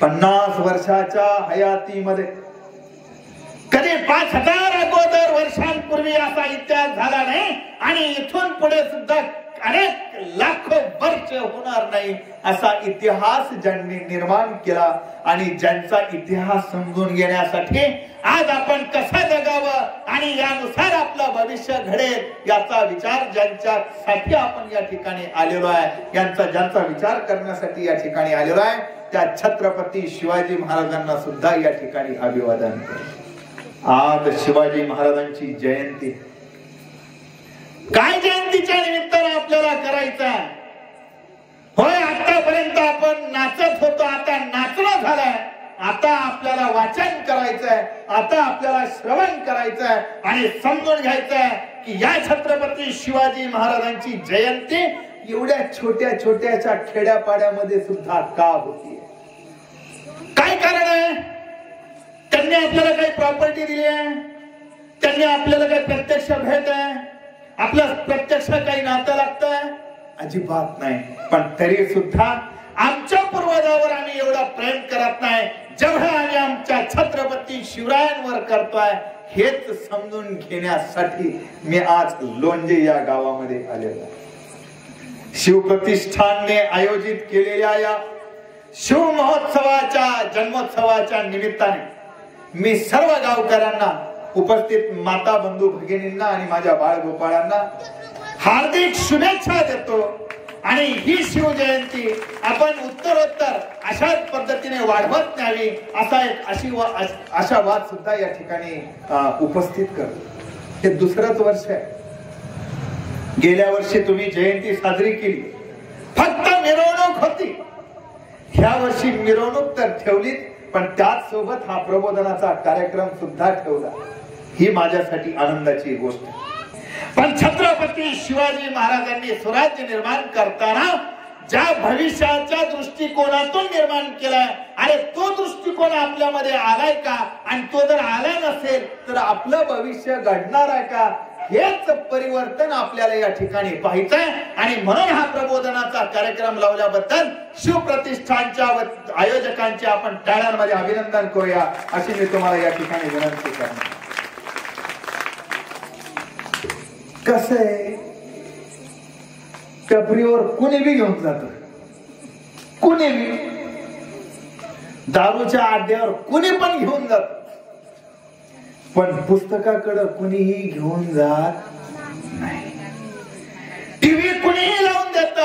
50 वर्षाच्या हयातीमध्ये कधी 5000 वर्षांपूर्वी असा इतिहास झाला नाही आणि इथून पुढे सुद्धा अनेक लाखो वर्ष होणार नाही असा इतिहास ज्यांनी निर्माण केला आणि ज्यांचा इतिहास समजून घेण्यासाठी आज आपण कसं जगावं आणि यानुसार आपलं भविष्य घडेल याचा विचार ज्यांच्यासाठी आपण या ठिकाणी आलेलो आहे, ज्यांचा विचार करण्यासाठी या ठिकाणी आलेलो आहे, त्या छत्रपती शिवाजी महाराजांना सुद्धा या ठिकाणी अभिवादन करतो। आज शिवाजी महाराजांची जयंती, काय जयंतीच्या निमित्तानं आपल्याला करायचं होय? आतापर्यंत आपण नाचत होतो, आता नाचणं झालंय, आता आपल्याला वाचन करायचंय, आता आपल्याला श्रवण करायचंय आणि समजून घ्यायचंय की या छत्रपती शिवाजी महाराजांची जयंती एवढ्या छोट्या छोट्याच्या खेड्यापाड्यामध्ये सुद्धा का होती? काय कारण आहे? त्यांनी आपल्याला काही प्रॉपर्टी दिली आहे? त्यांनी आपल्याला काही प्रत्यक्ष भेट आहे? आपलं प्रत्यक्ष काही नातं लागतंय? अजिबात नाही। पण तरी सुद्धा आमच्या पूर्वजावर आम्ही एवढा प्रेम करत नाही जेवढा आम्ही आमच्या छत्रपती शिवरायांवर करतोय, हेच समजून घेण्यासाठी मी आज लोणजे या गावामध्ये आलेलो आहे। शिवप्रतिष्ठानने आयोजित केलेल्या या शिव महोत्सवाच्या जन्मोत्सवाच्या निमित्ताने मी सर्व गावकऱ्यांना, उपस्थित माता बंधू भगिनींना आणि माझ्या बाळगोपाळांना हार्दिक शुभेच्छा देतो आणि ही शिवजयंती आपण उत्तरोत्तर अशाच पद्धतीने वाढवत न्यावी असा एक आशावाद सुद्धा या ठिकाणी उपस्थित करतो। हे दुसरंच वर्ष आहे। गेल्या वर्षी तुम्ही जयंती साजरी केली, फक्त मिरवणूक होती। ह्या वर्षी मिरवणूक तर ठेवलीच, पण त्याच सोबत हा प्रबोधनाचा कार्यक्रम सुद्धा ठेवला। ही माझ्यासाठी आनंदाची गोष्ट आहे। पण छत्रपती शिवाजी महाराजांनी स्वराज्य निर्माण करताना ज्या भविष्याच्या दृष्टिकोनातून निर्माण केलाय, अरे तो दृष्टिकोन आपल्यामध्ये आलाय का? आणि तो जर आला नसेल तर आपलं भविष्य घडणार आहे का? हेच परिवर्तन आपल्याला या ठिकाणी पाहायचंय आणि म्हणून हा प्रबोधनाचा कार्यक्रम लावल्याबद्दल शिवप्रतिष्ठानच्या आयोजकांचे आपण टाळ्यांमध्ये अभिनंदन करूया अशी मी तुम्हाला या ठिकाणी विनंती करणार। कसं आहे, टपरीवर कुणी बी घेऊन जात, कुणी बी दारूच्या अड्ड्यावर कुणी पण घेऊन जात, पण पुस्तकाकडे कुणीही घेऊन जात नाही। टीव्ही कुणीही लावून देत,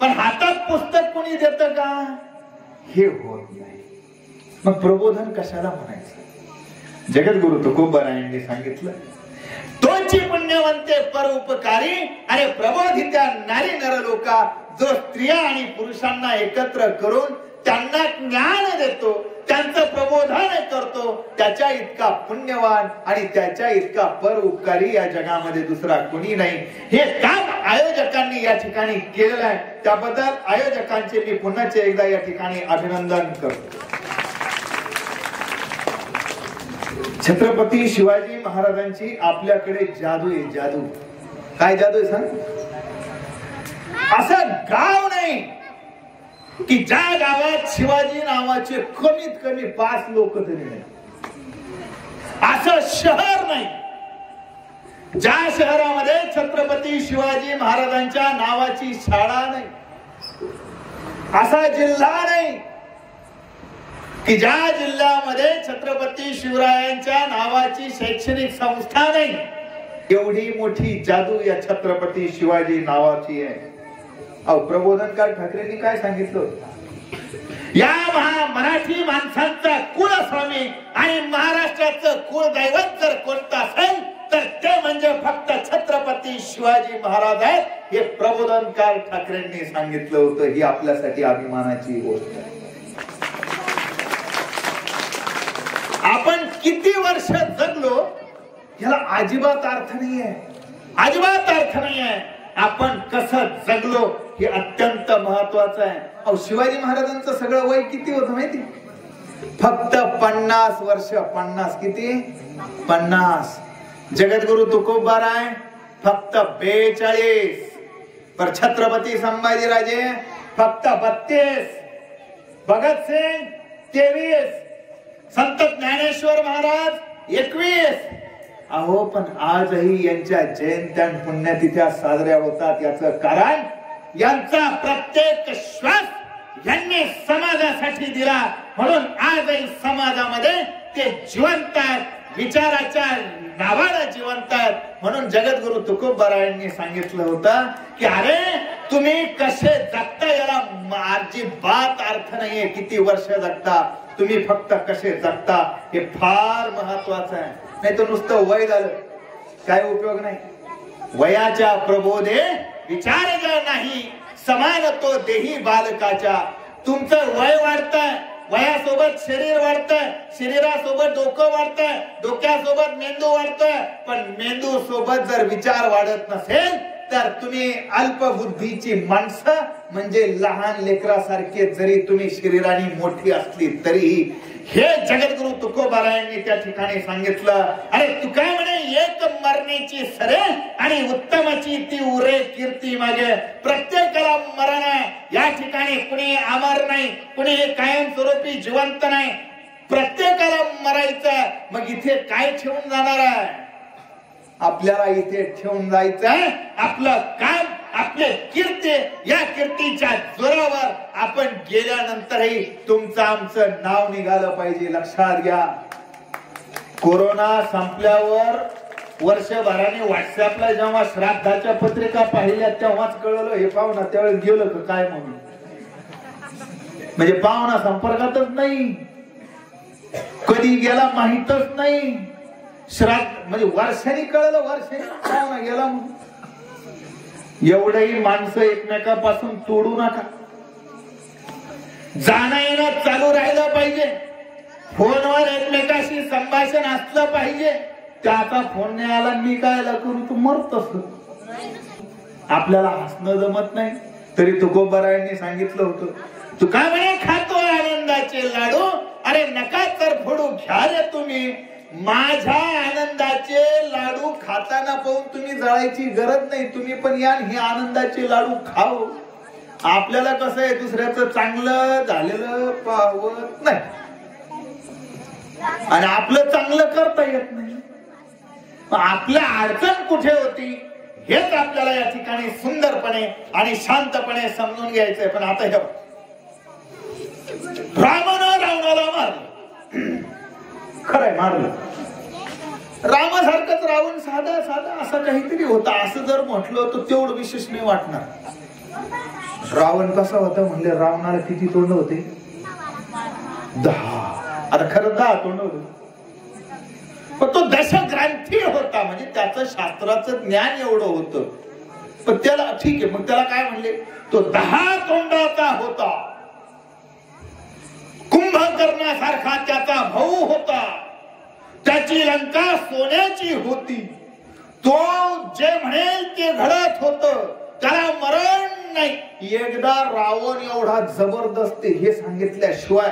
पण हातात पुस्तक कुणी देत का? हे होत नाही। मग प्रबोधन कशाला म्हणायचं? जगद्गुरु तुकोबारायांनी सांगितलं, तोची पुण्यवंते परोपकारी अरे प्रबोधित्या नारी नरलोका, जो स्त्रिया आणि पुरुषांना एकत्र करून त्यांना ज्ञान देतो, त्यांचं प्रबोधन करतो, त्याच्या इतका पुण्यवान आणि त्याच्या इतका परोपकारी या जगामध्ये दुसरा कोणी नाही। हे काम आयोजकांनी या ठिकाणी केलेलं आहे, त्याबद्दल आयोजकांचे मी पुन्हा एकदा या ठिकाणी अभिनंदन करतो। छत्रपती शिवाजी महाराजांची आपल्याकडे जादू आहे। जादू काय जादू आहे सांग? असं गाव नाही की ज्या गावात शिवाजी नावाचे कमीत कमी 5 लोक तरी नाही। असं शहर नाही ज्या शहरामध्ये छत्रपती शिवाजी महाराजांच्या नावाची शाळा नाही। असा जिल्हा नाही की ज्या जिल्ह्यामध्ये छत्रपती शिवरायांच्या नावाची शैक्षणिक संस्था नाही। एवढी मोठी जादू या छत्रपती शिवाजी नावाची आहे। प्रबोधनकार ठाकरेंनी काय सांगितलं? या मराठी माणसांचा कुलस्वामी आणि महाराष्ट्राचं कुलदैवत जर कोणतं असेल तर ते म्हणजे फक्त छत्रपती शिवाजी महाराज आहेत, हे प्रबोधनकार ठाकरेंनी सांगितलं होतं। ही आपल्यासाठी अभिमानाची गोष्ट आहे। आपण किती वर्ष जगलो याला अजिबात अर्थ नाहीये, अजिबात अर्थ नाहीये। आपण कसं जगलो हे अत्यंत महत्वाचं आहे। शिवाजी महाराजांचं सगळं वय किती होतं माहिती? फक्त 50 वर्ष। 50 किती? 50। जगद्गुरु तुकोबाराय फक्त 42। पर छत्रपती संभाजीराजे फक्त 32। भगतसिंग 23, संत ज्ञानेश्वर महाराज 21. अहो पण आजही यांच्या जयंत्या पुण्यतिथ्या साजऱ्या होतात. याचं कारण यांचा प्रत्येक श्वास यांनी समाजासाठी दिला, म्हणून आजही समाजामध्ये ते जिवंत आहेत, विचाराच्या नावाला जिवंत आहेत. म्हणून जगद्गुरु तुकोबारायांनी सांगितलं होतं की अरे तुम्ही कसे जगता याला अजिबात अर्थ नाहीये किती वर्ष जगता, तुम्ही फक्त कसे जगता हे फार महत्वाचं आहे. नाही तर नुसतं वय झालं काय उपयोग नाही. वयाच्या प्रबोधे विचार नाही, समान तो देही बालकाच्या. तुमचं वय वाढतंय, वयासोबत शरीर वाढतंय, शरीरासोबत डोकं वाढतंय, डोक्यासोबत मेंदू वाढतोय, पण मेंदू सोबत जर विचार वाढत नसेल तर तुम्ही अल्पबुद्धीची माणसं, म्हणजे लहान लेकरासारखे जरी तुम्ही शरीराने मोठी असली तरीही. हे जगद्गुरु तुकोबारायांनी त्या ठिकाणी सांगितलं. अरे तू काय म्हणे, एक मरण्याची सरे आणि उत्तमाची ती उरे कीर्ती मागे. प्रत्येकाला मरण आहे. या ठिकाणी कुणी अमर नाही, कुणी कायमस्वरूपी जिवंत नाही, प्रत्येकाला मरायचं. मग इथे काय ठेवून जाणार आहे? आपल्याला इथे ठेवून जायचंय आपलं काम, आपले कीर्ती. या कीर्तीच्या जोरावर आपण गेल्यानंतरही तुमचं आमचं नाव निघालं पाहिजे. लक्षात घ्या, कोरोना संपल्यावर वर्षभराने व्हॉट्सअपला जेव्हा श्राद्धाच्या पत्रिका पाहिल्या तेव्हाच कळलं हे पाहुणा त्यावेळेस गेलं का काय म्हणून. म्हणजे पाहुणा संपर्कातच नाही, कधी गेला माहितच नाही. श्राद्ध म्हणजे वर्षांनी कळलं, वर्षांनी पाहुणा गेला म्हणून. एवढंही माणसं एकमेकापासून तोडू नका. जाणं येणं चालू राहिलं पाहिजे. फोनवर एकमेकाशी संभाषण असलं पाहिजे. त्याचा फोन नाही आला मी काय करू, तू मरतस. आपल्याला हसणं जमत नाही तरी तुकोबारायांनी सांगितलं होतं, तू काय म्हणे खातो आनंदाचे लाडू. अरे नका तर फोडू, घ्या रे तुम्ही. माझ्या आनंदाचे लाडू खाताना पाहून तुम्ही जळायची गरज नाही. तुम्ही पण या हे आनंदाचे लाडू खाओ. आपल्याला कसं आहे, दुसऱ्याचं चांगलं झालेलं पावत नाही आणि आपलं चांगलं करता येत नाही. आपल्या अडचण कुठे होती हेच आपल्याला या ठिकाणी सुंदरपणे आणि शांतपणे समजून घ्यायचंय. पण आता हे रामानं रावणाला मारलं, खरंय मारलं. रामासारखंच रावण साधा साधा असं काहीतरी होता असं जर म्हटलं तर तेवढं विशेष नाही वाटणार. रावण कसा होता म्हणले, रावणाला किती तोंड होते? 10. आता खरं 10 तोंड होते, पण तो दशग्रंथी होता. म्हणजे त्याचं शास्त्राचं ज्ञान एवढं होतं. पण त्याला ठीक आहे, मग त्याला काय म्हणले, तो 10 तोंडाचा होता. कुंभकर्णासारखा त्याचा भाऊ होता. त्याची लंका सोन्याची होती. तो जे म्हणेल ते घडत होत, त्याला मरण नाही. एकदा रावण एवढा जबरदस्त हे सांगितल्याशिवाय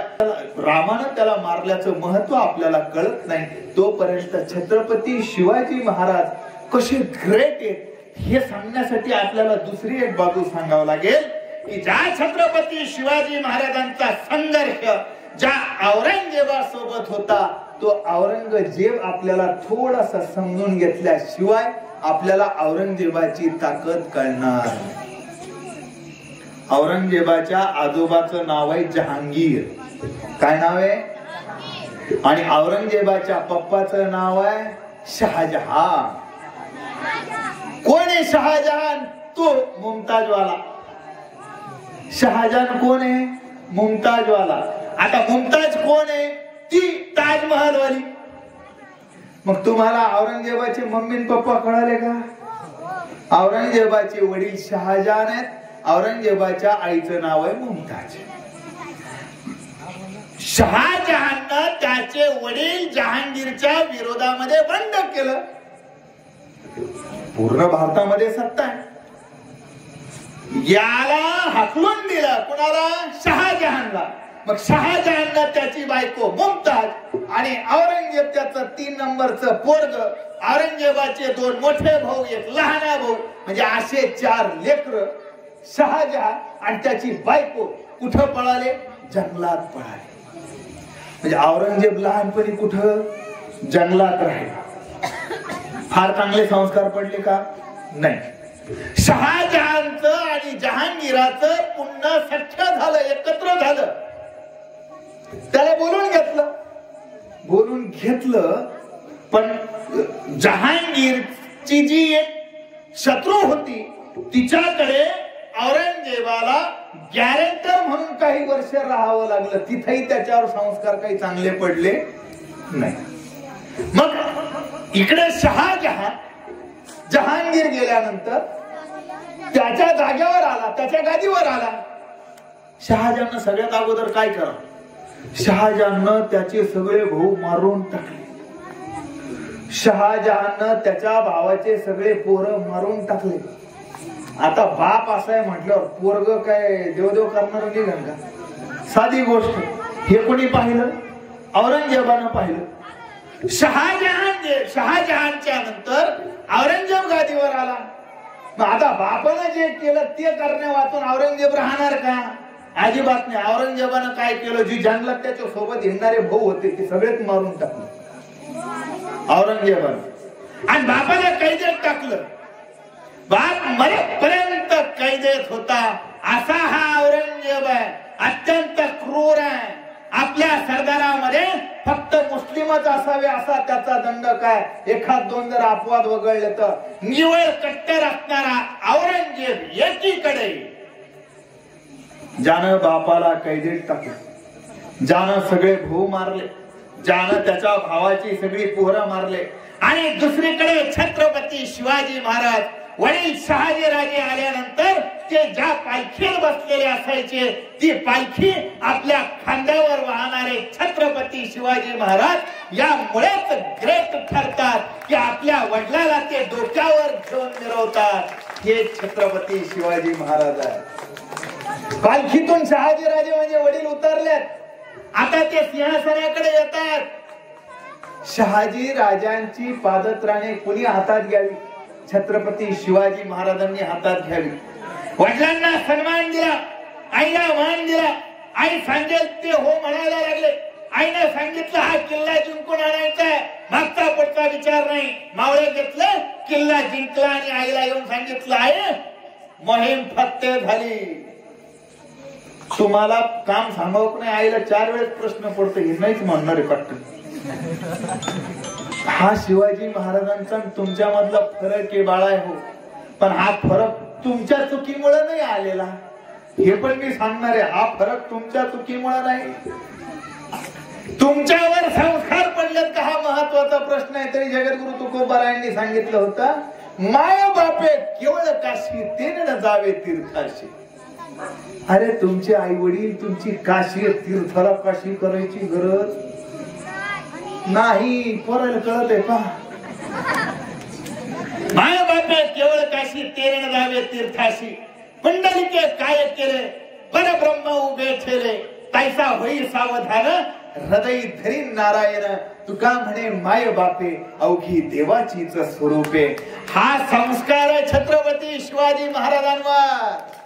रामानं त्याला मारल्याचं महत्व आपल्याला कळत नाही. तोपर्यंत छत्रपती शिवाजी महाराज कसे ग्रेट आहेत हे सांगण्यासाठी आपल्याला दुसरी एक बाजू सांगावं लागेल की ज्या छत्रपती शिवाजी महाराजांचा संघर्ष ज्या औरंगजेबासोबत होता, तो औरंगजेब आपल्याला थोडासा समजून घेतल्याशिवाय आपल्याला औरंगजेबाची ताकद कळणार. औरंगजेबाच्या आजोबाचं नाव आहे जहांगीर. काय नाव आहे? आणि औरंगजेबाच्या पप्पाचं नाव आहे शहाजहान. कोण आहे शहाजहान? तो मुमताजवाला. शहाजहान कोण आहे? मुमताजवाला. आता मुमताज कोण आहे? ती ताजमहल वाली. मग तुम्हाला औरंगजेबाचे मम्मी आणि पप्पा कळाले का? औरंगजेबाचे वडील शहाजहान आहेत. औरंगजेबाच्या आईचं नाव आहे मुमताज. शहाजहाननं त्याचे वडील जहांगीरच्या विरोधामध्ये बंड केलं. पूर्ण भारतामध्ये सत्ता आहे. याला हाकलून दिलं. कुणाला? शहाजहानला. मग शहाजहाननं त्याची बायको मुमताज आणि औरंगजेब त्याचं 3 नंबरचं पोरग, औरंगजेबाचे 2 मोठे भाऊ, 1 लहान भाऊ, म्हणजे असे 4 लेकर. शहाजहान आणि त्याची बायको कुठं पळाले? जंगलात पळाले. म्हणजे औरंगजेब लहानपणी कुठं जंगलात राहिले. फार चांगले संस्कार पडले का? नाही. शहाजहानचं आणि जहांगीराचं पुन्हा सख्य झालं, एकत्र झालं. त्याला बोलून घेतलं. पण जहांगीरची जी एक शत्रू होती तिच्याकडे औरंगजेबाला गॅरेंटर म्हणून काही वर्ष राहावं लागलं. तिथेही त्याच्यावर संस्कार काही चांगले पडले नाही. मग इकडे जहांगीर गेल्यानंतर त्याच्या जागेवर आला, त्याच्या गादीवर आला. शहाजहाननं सगळ्यात अगोदर काय करावं? शहाजहाननं त्याचे सगळे भाऊ मारून टाकले. शहाजहाननं त्याच्या भावाचे सगळे पोरं मारून टाकले. आता बाप असाय म्हटल्यावर पोरग काय देवदेव करणार निघाल का? साधी गोष्ट. हे कोणी पाहिलं? औरंगजेबानं पाहिलं. शहाजहानच्या नंतर औरंगजेब गादीवर आला. मग आता बापानं जे केलं ते करण्या वाचून औरंगजेब राहणार का? अजिबात नाही. औरंगजेबानं काय केलं? जी जंगलात त्याच्या सोबत येणारे भाऊ होते ते सगळेच मारून टाकले औरंगजेबानं. आणि बापाला कैदेत टाकलं. बाप मरेपर्यंत कैदेत होता. असा हा औरंगजेब आहे. अत्यंत क्रूर आहे. आपल्या सरदारामध्ये फक्त मुस्लिमच असावे असा त्याचा दंड काय? एखाद दोन जर अपवाद वगळले तर निवळ कट्टर असणारा औरंगजेब एकीकडे ज्यानं बापाला कैदेत टाकलं, ज्यानं सगळे भाऊ मारले, ज्यानं त्याच्या भावाची सगळी पोरं मारले, आणि दुसरीकडे छत्रपती शिवाजी महाराज वडील शहाजीराजे आल्यानंतर ते ज्या पालखीवर बसलेले असायचे ती पालखी आपल्या खांद्यावर वाहणारे छत्रपती शिवाजी महाराज यामुळेच ग्रेट ठरतात की आपल्या वडिलाला ते डोक्यावर घेऊन मिरवतात. हे छत्रपती शिवाजी महाराज आहे. पालखीतून शहाजीराजे म्हणजे वडील उतरलेत. आता ते सिंहासनाकडे येतात. शहाजी राजांची पादत्राणे कुणी हातात घ्यावी? छत्रपती शिवाजी महाराजांनी हातात घ्यावी. वडिलांना सन्मान दिला, आईला मान दिला. आई सांगेल ते हो म्हणायला लागले. आईने सांगितलं हा किल्ला जिंकून आणायचा आहे, मागचा पुढचा विचार नाही. मावळे घेतलं, किल्ला जिंकला आणि आईला येऊन सांगितलं आहे मोहीम फत्ते झाली. तुम्हाला काम सांगावं नाही. आईला 4 वेळेस प्रश्न पडतो, हे नाहीच म्हणणार आहे पटकन. हा शिवाजी महाराजांचा तुमच्या मधला फरक आहे बाळा हो. पण हा फरक तुमच्या चुकीमुळे नाही आलेला, हे पण मी सांगणार आहे. हा फरक तुमच्या चुकीमुळे नाही, तुमच्यावर संस्कार पडलेत का हा महत्वाचा प्रश्न आहे. तरी जगद्गुरु तुकोबारायांनी सांगितलं होतं, माय बापे केवळ काशी तेन न जावे तीर्थाशी. अरे तुमचे आई वडील तुमची काशी तीर्थाला काशी करायची गरज नाही. पोराला कळत आहे का? माय बापे केवळ काशी तेरण जावे तीर्थाशी. कुंडलिके काय केले परब्रह्म उभे ठेले. तैसा होई सावधान हृदय धरी नारायण. तुका म्हणे माय बापे अवघी देवाचीच स्वरूपे. हा संस्कार आहे छत्रपती शिवाजी महाराजांवर.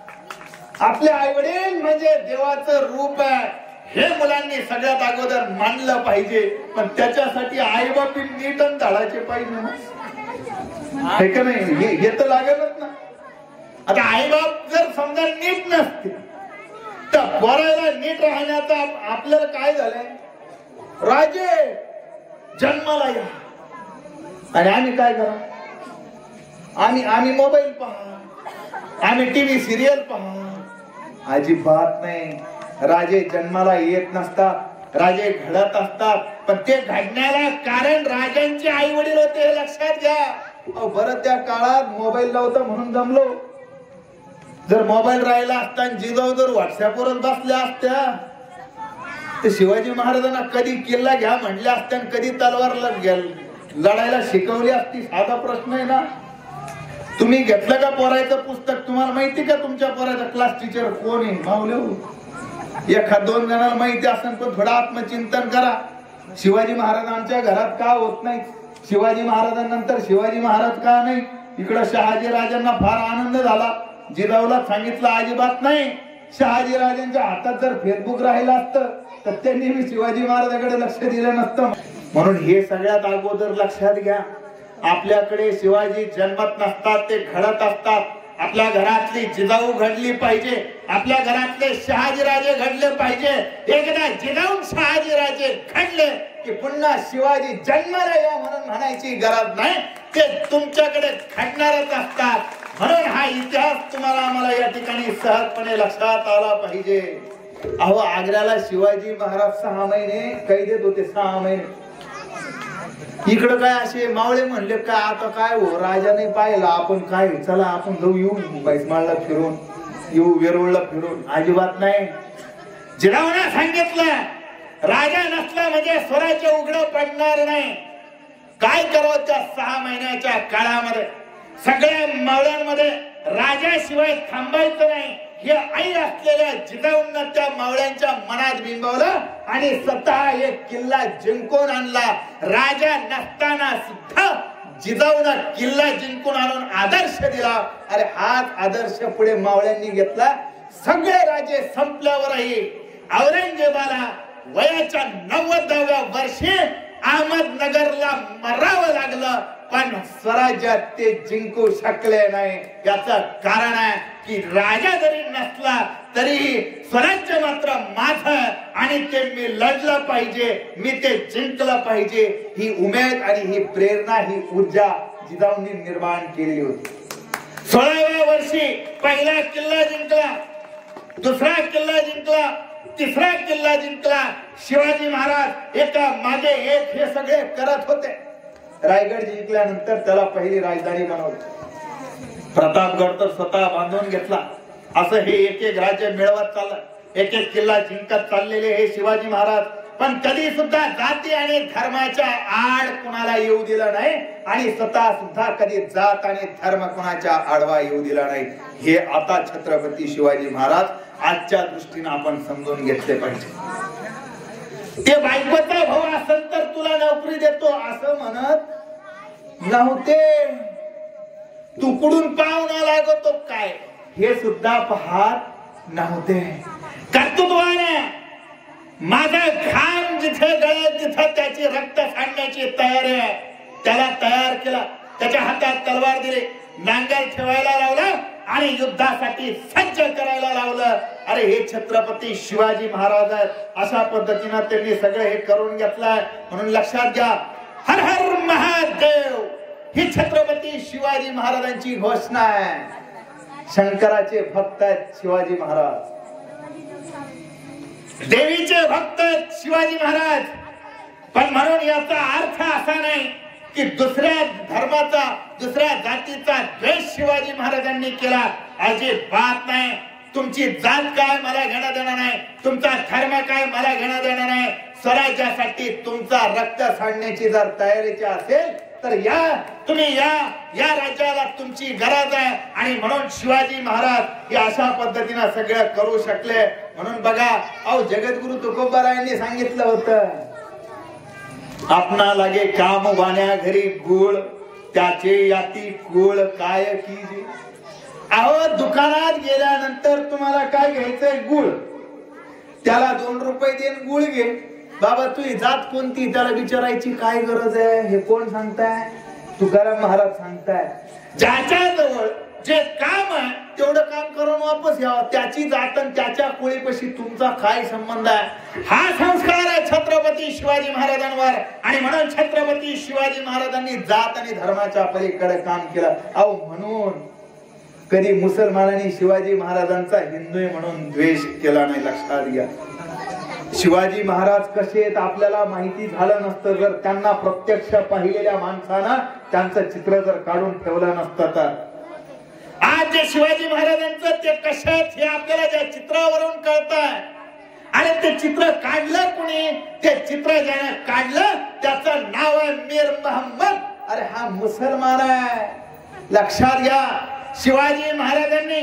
आपले आई वडील म्हणजे देवाचं रूप आहे हे मुलांनी सगळ्यात अगोदर मानलं पाहिजे. पण त्याच्यासाठी आई बाप नीट धाडायचे पाहिजे ना, हे का नाही? हे तर लागेलच ना. आता आई बाप जर समजा नीट नसते तर पोराला नीट राहण्याचा आपल्याला काय झालंय? राजे जन्माला या आणि आम्ही काय करा? आम्ही मोबाईल पहा, आम्ही टीव्ही सिरियल पहा. अजिबात नाही. राजे जन्माला येत नसतात, राजे घडत असतात. पण ते घडण्याला कारण राजांचे आई वडील होते हे लक्षात घ्या. बरं त्या काळात मोबाईल नव्हता म्हणून जमलो. जर मोबाईल राहिला असता, जिजाऊ जर व्हॉट्सअपवरच बसल्या असत्या तर शिवाजी महाराजांना कधी किल्ला घ्या म्हणल्या असत्या, कधी तलवार लढायला शिकवली असती. साधा प्रश्न आहे ना. तुम्ही घेतलं का पोरायचं पुस्तक? तुम्हाला माहिती का तुमच्या पोराचा क्लास टीचर कोण आहे? मावले एखाद 2 जणांना माहिती असेल, पण थोडं आत्मचिंतन करा. शिवाजी महाराज आमच्या घरात का होत नाही? शिवाजी महाराजांनंतर शिवाजी महाराज का नाही? इकडं शहाजी राजांना फार आनंद झाला. जिजाऊला सांगितलं अजिबात नाही. शहाजी राजांच्या हातात जर फेसबुक राहिलं असतं तर त्यांनी मी शिवाजी महाराजांकडे लक्ष दिलं नसतं. म्हणून हे सगळ्यात अगोदर लक्षात घ्या, आपल्याकडे शिवाजी जन्मत नसतात, ते घडत असतात. आपल्या घरातली जिजाऊ घडली पाहिजे, आपल्या घरातले शहाजीराजे घडले पाहिजे. एकदा जिजाऊ शहाजीराजे घडले की पुन्हा शिवाजी जन्माला या म्हणून म्हणायची गरज नाही, ते तुमच्याकडे घडणारच असतात. म्हणून हा इतिहास तुम्हाला आम्हाला या ठिकाणी सहजपणे लक्षात आला पाहिजे. अहो, आग्र्याला शिवाजी महाराज 6 महिने कैदेत होते, 6 महिने. इकडं काय असे मावळे म्हणले काय आता काय हो, राजाने पाहिला आपण काय चला आपण जाऊ, येऊ बैसमाळला फिरून येऊ, वेरूळला फिरून. अजिबात नाही. जिजाऊने सांगितलं राजा नसला म्हणजे स्वराज्य उघड पडणार नाही. काय करावं त्या 6 महिन्याच्या काळामध्ये सगळ्या मावळ्यांमध्ये राजाशिवाय थांबायचं नाही हे आई असलेल्या जिजाऊंना त्या मावळ्यांच्या मनात बिंबवलं आणि स्वतः एक किल्ला जिंकून आणला. राजा नसताना सुद्धा जिजाऊंना किल्ला जिंकून आणून आदर्श दिला. अरे हाच आदर्श पुढे मावळ्यांनी घेतला. सगळे राजे संपल्यावरही औरंगजेबाला वयाच्या 90व्या वर्षी अहमदनगरला मरावं लागलं, पण स्वराज्यात ते जिंकू शकले नाही. याचं कारण आहे की राजा जरी नसला तरी स्वराज्य मात्र माझं आणि ते मी लढलं पाहिजे, मी ते जिंकलं पाहिजे. ही उमेद आणि ही प्रेरणा, ही ऊर्जा जिजाऊंनी निर्माण केली होती. 16व्या वर्षी पहिला किल्ला जिंकला, दुसरा किल्ला जिंकला, तिसरा किल्ला जिंकला. शिवाजी महाराज एका मागे एक हे सगळे करत होते. रायगड जिंकल्यानंतर त्याला पहिली राजधानी बनवली. प्रतापगड तर स्वतः बांधून घेतला. असं हे एक एक राज्य मिळवत चाललं, एक एक किल्ला जिंकत चाललेले हे शिवाजी महाराज. पण कधी सुद्धा जाती आणि धर्माच्या आड कुणाला येऊ दिलं नाही आणि स्वतः सुद्धा कधी जात आणि धर्म कुणाच्या आडवा येऊ दिला नाही. हे आता छत्रपती शिवाजी महाराज आजच्या दृष्टीने आपण समजून घेतले पाहिजे. ते बायकोचा भाऊ असेल तर तुला नोकरी देतो असं म्हणत नव्हते. तुकडून पाहुणा लागतो काय हे सुद्धा पाहत नव्हते. कर्तृत्वाने माझा घाम जिथे गळत तिथे त्याची रक्त सांडण्याची तयारी आहे. त्याला तयार केला, त्याच्या हातात तलवार दिली, नांगर ठेवायला लावला आणि युद्धासाठी सज्ज करायला लावलं. अरे हे छत्रपती शिवाजी महाराज आहेत. अशा पद्धतीने त्यांनी सगळं हे करून घेतलंय. म्हणून लक्षात घ्या, हर हर महादेव ही छत्रपती शिवाजी महाराजांची घोषणा आहे. शंकराचे भक्त आहेत शिवाजी महाराज, देवीचे भक्त आहेत शिवाजी महाराज. पण म्हणून याचा अर्थ असा नाही की दुसऱ्या धर्माचा, दुसऱ्या जातीचा द्वेष शिवाजी महाराजांनी केला. अजिबात नाही. तुमची जात काय मला घेणं देणं नाही, तुमचा धर्म काय मला घेणं देणं नाही. स्वराज्यासाठी तुमचा रक्त सांडण्याची जर तयारीची असेल तर या, तुम्ही या राज्याला तुमची गरज आहे. आणि म्हणून शिवाजी महाराज हे अशा पद्धतीने सगळं करू शकले. म्हणून बघा, अहो जगद्गुरु तुकोबारायांनी सांगितलं होतं, आपणा लागे काम वाण्या घरी गुळ, त्याचे याती कुळ काय कीजे. अहो दुकानात गेल्यानंतर तुम्हाला काय घ्यायचंय? गुळ. त्याला 2 रुपये देऊन गुळ घे. बाबा तुझी जात कोणती त्याला विचारायची काय गरज आहे? हे कोण सांगताय? तुकाराम महाराज सांगताय. ज्याच्या जवळ जे काम आहे तेवढं काम करून वापस यावं. त्याची जात आणि त्याच्या कोळीपाशी तुमचा काय संबंध आहे? हा संस्कार आहे छत्रपती शिवाजी महाराजांवर. आणि म्हणून छत्रपती शिवाजी महाराजांनी जात आणि धर्माच्या पलीकडे काम केलं. अहो म्हणून कधी मुसलमानांनी शिवाजी महाराजांचा हिंदू म्हणून द्वेष केला नाही. लक्षात घ्या, शिवाजी महाराज कसे आहेत आपल्याला माहिती झालं नसतं जर त्यांना प्रत्यक्ष पाहिलेल्या माणसानं त्यांचं चित्र जर काढून ठेवलं नसतं तर. आज जे शिवाजी महाराजांचं ते कसे आहेत हे आपल्याला त्या चित्रावरून कळतंय. आणि ते चित्र काढलं कुणी? ते चित्र ज्याने काढलं त्याचं नाव आहे मीर मोहम्मद. अरे हा मुसलमान आहे. लक्षात घ्या, शिवाजी महाराजांनी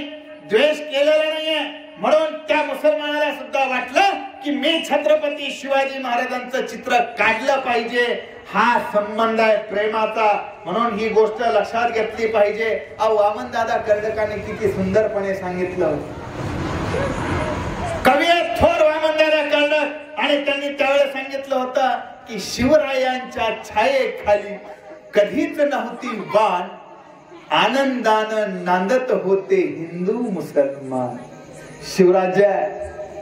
द्वेष केलेला नाहीये. म्हणून त्या मुसलमानाला सुद्धा वाटलं की मी छत्रपती शिवाजी महाराजांचं चित्र काढलं पाहिजे. हा संबंध आहे प्रेमाचा. म्हणून ही गोष्ट लक्षात घेतली पाहिजे. वामन दादा कर्डकाने किती सुंदरपणे सांगितलं. आणि त्यांनी त्यावेळेस सांगितलं होतं की शिवरायांच्या छायेखाली कधीच नव्हती बाण, आनंदानं नांदत होते हिंदू मुसलमान. शिवराज्य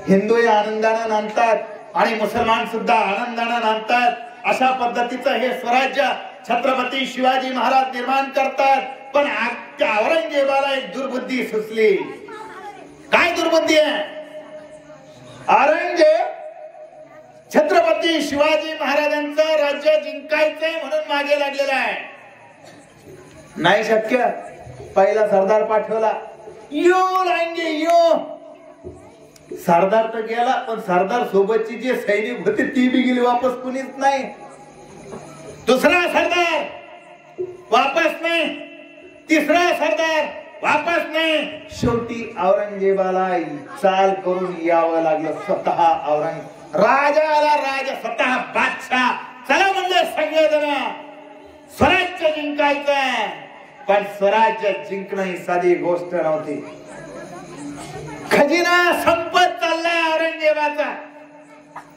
हिंदू आनंदानं नांदतात आणि मुसलमान सुद्धा आनंदानं नांदतात. अशा पद्धतीचं हे स्वराज्य छत्रपती शिवाजी महाराज निर्माण करतात. पण औरंगजेबाला एक दुर्बुद्धी सुचली. काय दुर्बुद्धी आहे? औरंगजेब छत्रपती शिवाजी महाराजांचं राज्य जिंकायचंय म्हणून मागे लागलेला आहे. नाही शक्य. पहिला सरदार पाठवला, यो लांगे यो. सरदार तर गेला, पण सरदार सोबतची जे सैनिक होते ती बी गेली, वापस कुणीच नाही. दुसरा सरदार वापस नाही, तिसरा सरदार वापस नाही. शेवटी औरंगजेबाला चाल करून यावं लागलं. स्वतः राजाला राजा, स्वतः बादशाह. चला म्हणले सगळेजण, स्वराज्य जिंकायचंय. पण स्वराज्य जिंकणं ही साधी गोष्ट नव्हती. खजिना संपत चाललाय औरंगजेबाचा.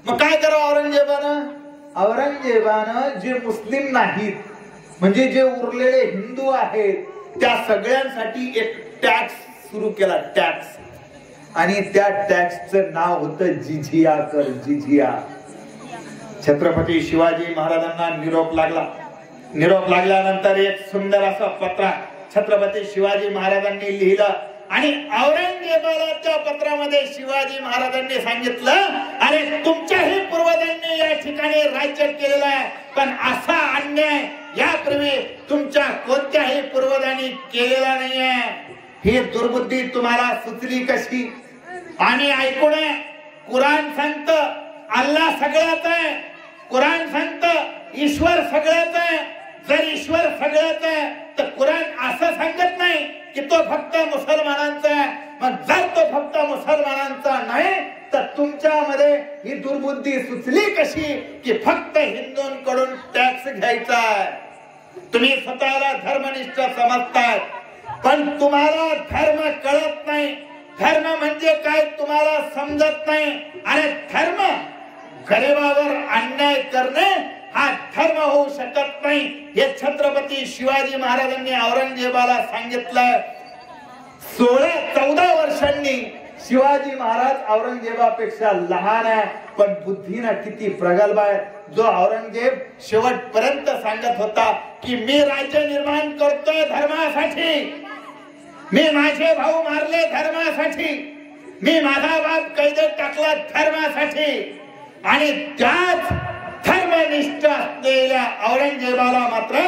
मग काय करावं औरंगजेबानं? औरंगजेबानं जे मुस्लिम नाहीत, म्हणजे जे उरलेले हिंदू आहेत, त्या सगळ्यांसाठी एक टॅक्स सुरू केला. टॅक्स. आणि त्या टॅक्सचं नाव होतं जिझिया कर. जिझिया. छत्रपती शिवाजी महाराजांना निरोप लागला. निरोप लागल्यानंतर एक सुंदर असं पत्र छत्रपती शिवाजी महाराजांनी लिहिलं. आणि औरंगजेबाला त्या पत्रामध्ये शिवाजी महाराजांनी सांगितलं, अरे तुमच्याही पूर्वजांनी या ठिकाणी राज्य केलेलं आहे, पण असा अन्याय यापूर्वी तुमच्या कोणत्याही पूर्वजांनी केलेला नाहीये. ही दुर्बुद्धी तुम्हाला सुचली कशी? आणि ऐकून, कुराण सांगतं अल्लाह सगळ्याच आहे. कुराण सांगतं ईश्वर सगळ्याच आहे. जर ईश्वर सगळ्याच आहे तर कुराण असं सांगत नाही की तो फक्त मुसलमानांचा आहे. मग जर तो फक्त मुसलमानांचा नाही तर तुमच्यामध्ये ही दुर्बुद्धी सुचली कशी की फक्त हिंदूंकडून टॅक्स घ्यायचा आहे? तुम्ही स्वतःला धर्मनिष्ठ समजताय, पण तुम्हाला धर्म कळत नाही. धर्म म्हणजे काय तुम्हाला समजत नाही. आणि धर्म गरिबावर अन्याय करणे हा धर्म होऊ शकत नाही. हे छत्रपती शिवाजी महाराजांनी औरंगजेबाला सांगितलं. 16-14 वर्षांनी शिवाजी महाराज औरंगजेबापेक्षा लहान आहे, पण बुद्धीनं किती प्रगल्भ आहे. जो औरंगजेब शेवटपर्यंत सांगत होता की मी राज्य निर्माण करतोय धर्मासाठी, मी माझे भाऊ मारले धर्मासाठी, मी माझा बाप कैदेत टाकला धर्मासाठी. आणि त्याच धर्मनिष्ठ असलेल्या औरंगजेबाला मात्र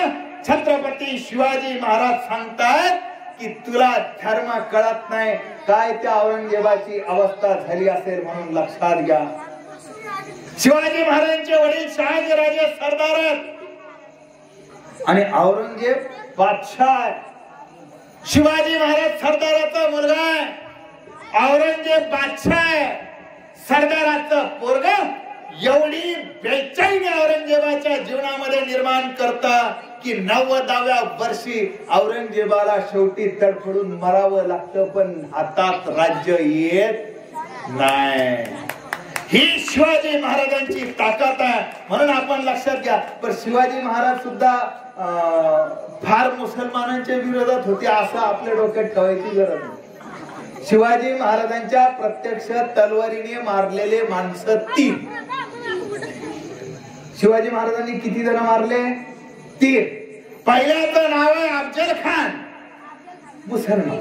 छत्रपती शिवाजी महाराज सांगतात की तुला धर्म कळत नाही. काय त्या औरंगजेबाची अवस्था झाली असेल म्हणून लक्षात घ्या. शिवाजी महाराजांचे वडील शहाजीराजे सरदार आहेत आणि औरंगजेब बादशाह आहे. शिवाजी महाराज सरदाराचा मुलगा आहे, औरंगजेब बादशाह आहे. सरदाराचं पोरगा एवढी बेचैनी औरंगजेबाच्या जीवनामध्ये निर्माण करता की 90व्या वर्षी औरंगजेबाला शेवटी तडफडून मरावं लागतं, पण हातात राज्य येत नाही. ही शिवाजी महाराजांची ताकद आहे. म्हणून आपण लक्षात घ्या. पण शिवाजी महाराज सुद्धा फार मुसलमानांच्या विरोधात होते असं आपल्या डोक्यात ठेवायची गरज नाही. शिवाजी महाराजांच्या प्रत्यक्ष तलवारीने मारलेले माणसं 3. शिवाजी महाराजांनी किती जण मारले? 3. पहिल्याचं नाव आहे अफजल खान, मुसलमान.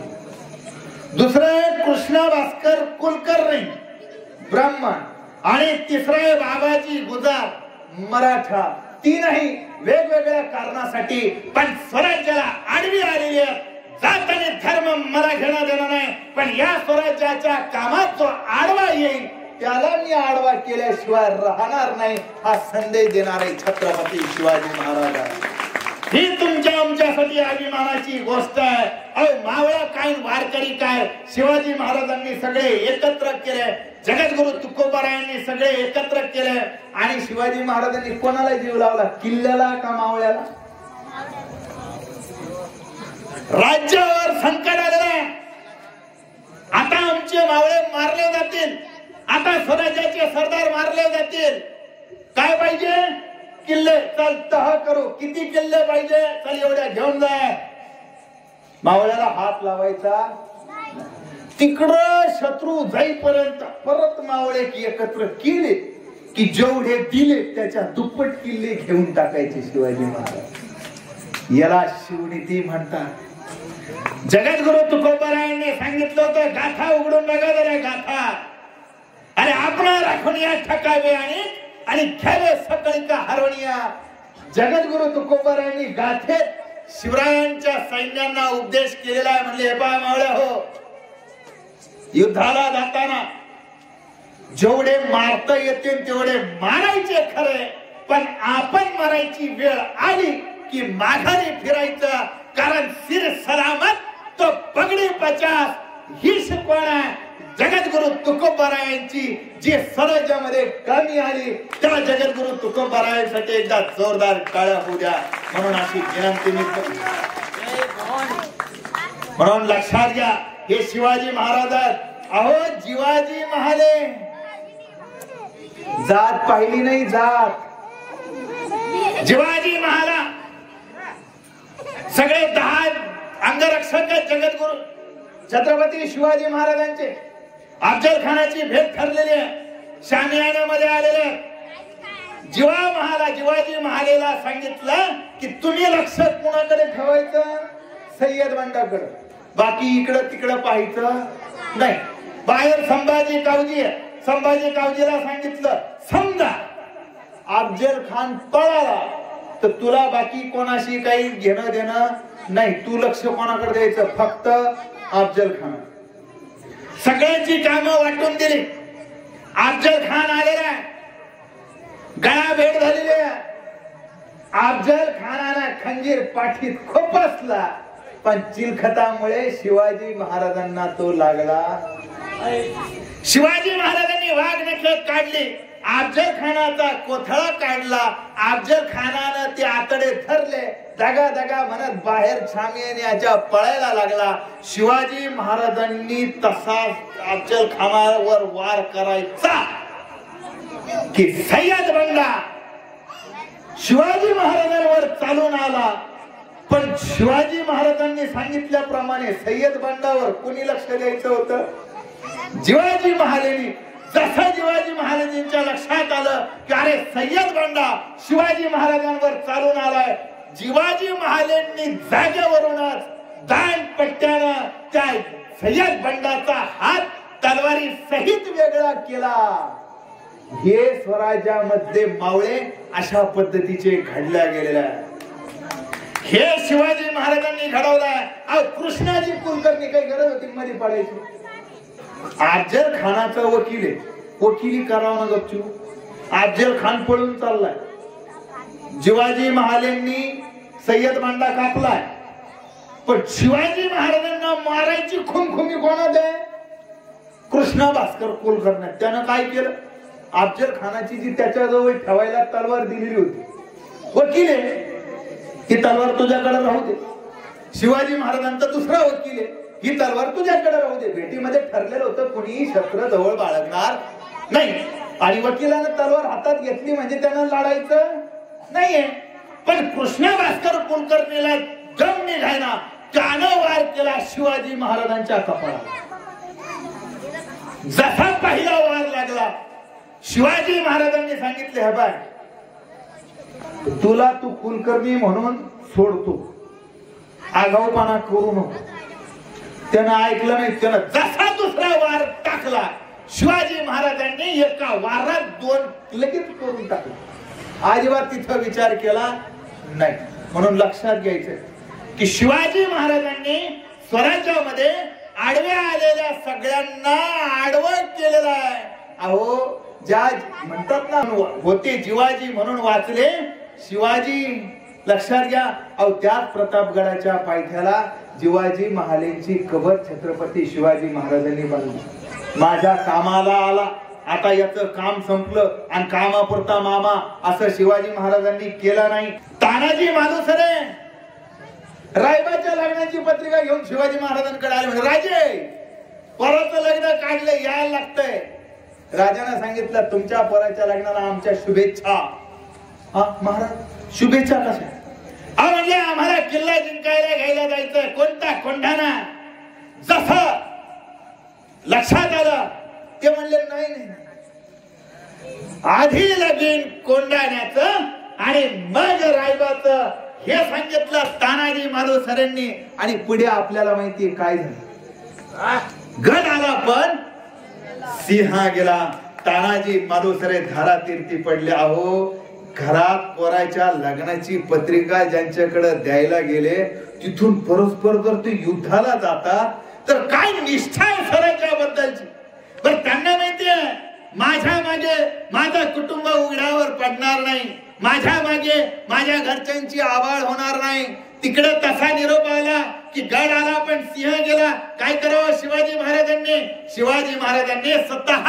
दुसरं कृष्णा भास्कर कुलकर्णी, ब्राह्मण. आणि तिसरं आहे बाबाजी गुजार, मराठा. 3ही वेगवेगळ्या कारणासाठी पण स्वराज्याला आडवी आलेली आहे. जात आणि धर्म मला घेणं देणं नाही, पण या स्वराज्याच्या कामात जो आडवा येईल त्याला मी आडवा केल्याशिवाय राहणार नाही, हा संदेश देणारे छत्रपती शिवाजी महाराज. ही तुमच्या आमच्यासाठी अभिमानाची गोष्ट आहे. अहो मावळा काय वारकरी काय, शिवाजी महाराजांनी सगळे एकत्र केले. जगद्गुरु तुकोबारायांनी सगळे एकत्र केले. आणि शिवाजी महाराजांनी कोणाला जीव लावला? किल्ल्याला का मावळ्याला? राज्यावर संकट आलेलं आहे. आता आमचे मावळे मारले जातील. आता स्वराज्याचे सरदार मारले जातील. काय पाहिजे? किल्ले. चल तह करू. किती किल्ले पाहिजे? चल एवढ्या घेऊन जाय. मावळ्याला हात लावायचा. तिकडं शत्रू जाईपर्यंत परत मावळे एकत्र केले की जेवढे दिले त्याच्या दुप्पट किल्ले घेऊन टाकायचे शिवाजी महाराज. याला शिवनीती म्हणतात. जगद्गुरु तुकोबारायांनी सांगितलं होतं, गाथा उघडून बघा जरा गाथा. अरे आपणा राखुनिया ठकावे आणि घ्यावे सकळिका हरवणिया. जगद्गुरु तुकोबारायांनी गाथेत शिवरायांच्या सैन्यांना उपदेश केलेला आहे. म्हणले, हे पहा मावळ्या हो, युद्धाला जाताना जेवढे मारता येतील तेवढे मारायचे खरे, पण आपण मारायची वेळ आली की माघारी फिरायचं. कारण सिर सलामत तो पगडी 50 ही शिकवण जगद्गुरु तुकोबारायांची जी स्वराज्यामध्ये कमी आली त्या जगद्गुरु तुकोबारायांसाठी एकदा जोरदार टाळ्या होऊ द्या म्हणून अशी विनंती मी करतो. म्हणून लक्षात घ्या, हे शिवाजी महाराज. अहो जिवाजी महाले जात पाहिली नाही, जात. जिवाजी महाला सगळे 10 अंगरक्षक जगद्गुरु छत्रपती शिवाजी महाराजांचे. अफजल खानाची भेट ठरलेली आहे. शामियानामध्ये आलेले जिवाजी महालेला सांगितलं की तुम्ही लक्ष कोणाकडे ठेवायचं? सय्यद बंडाकडे. बाकी इकडं तिकडं पाहायचं नाही. बाहेर संभाजी कावजी आहे. संभाजी कावजीला सांगितलं, समजा अफजल खान पळाला तर तुला बाकी कोणाशी काही घेणं देणं नाही. तू लक्ष कोणाकडे द्यायचं? फक्त अफजल खान. सगळ्यांची कामं वाटून दिली. अफजल खान आलेला, गळा भेट झालेली आहे. अफजल खानाला खंजीर पाठीत खोपसला, पण चिलखतामुळे शिवाजी महाराजांना तो लागला. शिवाजी महाराजांनी वाघनखे काढली. अफजल खानाचा कोथळा काढला. अफजल खानानं ते आतडे धरले. दगा दगा म्हणत बाहेर शामियानाच्या पळायला लागला. शिवाजी महाराजांनी तसा अफजल खानावर वार करायचा की सय्यद बंडा शिवाजी महाराजांवर चालून आला. पण शिवाजी महाराजांनी सांगितल्याप्रमाणे सय्यद बंडावर कोणी लक्ष द्यायचं होतं? जिवाजी महालेनी. जसं जिवाजी महाराजांच्या लक्षात आलं की अरे सय्यद बंडा शिवाजी महाराजांवर चालून आलाय, जिवाजी महालेंनी जागेवरूनच दांडपट्ट्यानं त्या सय्यद बंडाचा हात तलवारी सहित वेगळा केला. हे स्वराज्यामध्ये मावळे अशा पद्धतीचे घडल्या गेलेल्या. हे शिवाजी महाराजांनी घडवलाय. कृष्णाजी कुलकर्णी काही गरज होती मध्ये पाडायची? अफजल खानाचा वकील आहे, वकिली करावं ना गपचूप. अफजल खान पळून चाललाय. जिवाजी महालेंनी सय्यद बंडा कापलाय, पण शिवाजी महाराजांना मारायची खुमखुमी कोणात आहे? कृष्णा भास्कर कुलकर्णी. त्यानं काय केलं? अफजल खानाची जी त्याच्याजवळ ठेवायला तलवार दिलेली होती, वकील आहे, ही तलवार तुझ्याकडे राहू दे. शिवाजी महाराजांचा दुसरा वकील आहे, ही तलवार तुझ्याकडे राहू दे. भेटीमध्ये ठरलेलं होतं कुणी शस्त्र जवळ बाळगणार नाही. आणि वकिलानं तलवार हातात घेतली म्हणजे त्यानं लढायचं नाहीये. पण कृष्णा भास्कर कुलकर्णीला दम निघायना, त्यानं वार केला शिवाजी महाराजांच्या कपाळाला. जसा पहिला वार लागला, शिवाजी महाराजांनी सांगितले, हे बाय तुला तू कुलकर्णी म्हणून सोडतो, आगाऊपणा करू नको. त्यानं ऐकलं नाही. त्यानं जसा दुसरा वार टाकला, शिवाजी महाराजांनी एका वारात 2 लगेच करून टाकला. अजिबात तिथं विचार केला नाही. म्हणून लक्षात घ्यायचं की शिवाजी महाराजांनी स्वराज्यामध्ये आडव्या आलेल्या सगळ्यांना आडवं केलेलं आहे. अहो ज्या म्हणतात ना होते जिवाजी म्हणून वाचले शिवाजी. लक्षात घ्या. अहो त्याच प्रतापगडाच्या पायथ्याला जिवाजी महालेंची कबर छत्रपती शिवाजी महाराजांनी बांधली. माझ्या कामाला आला, आता याचं काम संपलं आणि कामापुरता मामा असं शिवाजी महाराजांनी केलं नाही. तानाजी मालुसरे रायबाच्या लग्नाची पत्रिका घेऊन शिवाजी महाराजांकडे आले. म्हणजे राजे परत लग्न काढले, यायला लागतंय. राजाने सांगितलं तुमच्या पोराच्या लग्नाला आमच्या शुभेच्छा. महाराज शुभेच्छा कशा? म्हणजे आम्हाला किल्ला जिंकायला घ्यायला जायचं. कोणता कोंढाणा? जसं लक्षात आलं ते म्हणले नाही नाही, आधी लगीन कोंढाण्याचं आणि मग रायबाचं हे सांगितलं तानाजी मालुसरेंनी. आणि पुढे आपल्याला माहिती काय झालं. गड आला पण सिंह गेला. तानाजी मालुसरे धारातीर्थी पडले. अहो घरात पोराच्या लग्नाची पत्रिका ज्यांच्याकडे द्यायला गेले तिथून परस्पर जर ते युद्धाला जातात तर काय निष्ठा आहे स्वराज्या बद्दलची. पण त्यांना माहितीये माझ्या मागे माझं कुटुंब उघड्यावर पडणार नाही, माझ्या मागे माझ्या घरच्यांची आवाळ होणार नाही. तिकडे तसा निरोप आला की गड आला पण सिंह गेला. काय करावं शिवाजी महाराजांनी स्वतः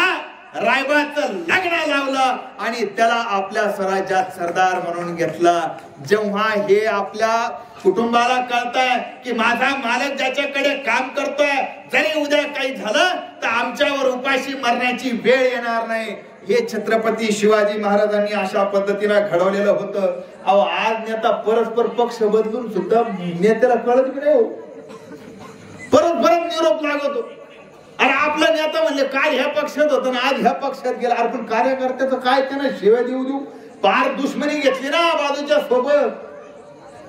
रायबाचं लग्न लावलं आणि त्याला आपल्या स्वराज्यात सरदार म्हणून घेतला. जेव्हा हे आपल्या कुटुंबाला कळतंय की माझा मालक ज्याच्याकडे काम करतोय जरी उद्या काही झालं तर आमच्यावर उपाशी मरण्याची वेळ येणार नाही, हे छत्रपती शिवाजी महाराजांनी अशा पद्धतीने घडवलेलं होतं. अहो आज नेता परस्पर पक्ष बदलून सुद्धा नेत्याला कळत की नाही. परत निरोप लागतो. अरे आपला नेता म्हणले काल ह्या पक्षात होतं ना आज ह्या पक्षात गेला. अरे पण कार्यकर्त्याचं काय त्यानं शिव्या देऊ पार दुश्मनी घेतली ना बाजूच्या सोबत.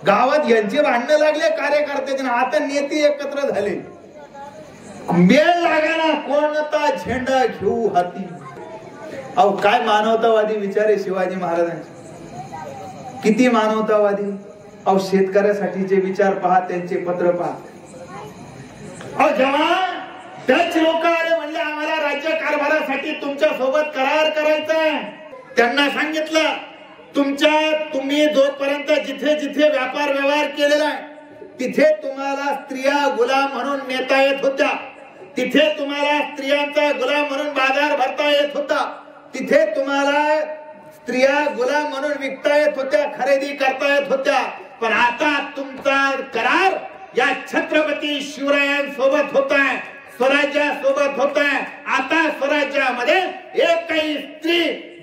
गावात यांचे भांडणं लागले कार्यकर्त्याचे. आता नेते एकत्र झाले. मेळ लागाना कोणता झेंडा घेऊ हाती. अहो काय मानवतावादी विचारे शिवाजी महाराजांचे. किती मानवतावादी. अहो शेतकऱ्यासाठीचे विचार पहा, त्यांचे पत्र पहा. अहो जेव्हा डच लोक आले म्हणले आम्हाला राज्य कारभारासाठी तुमच्या सोबत करार करायचा आहे, त्यांना सांगितलं तुम्ही जोपर्यंत जिथे जिथे व्यापार व्यवहार केलेला आहे तिथे तुम्हाला स्त्रिया गुलाम म्हणून नेता येत होत्या, तिथे तुम्हाला स्त्रियांचा गुलाम म्हणून बाजार भरता येत होता, तिथे तुम्हाला स्त्रिया गुलाम म्हणून विकता येत होत्या, खरेदी करता येत होत्या. पण आता तुमचा करार या छत्रपती शिवरायांसोबत होत आहे, स्वराज्यासोबत होत आहे. आता स्वराज्यामध्ये एकही स्त्री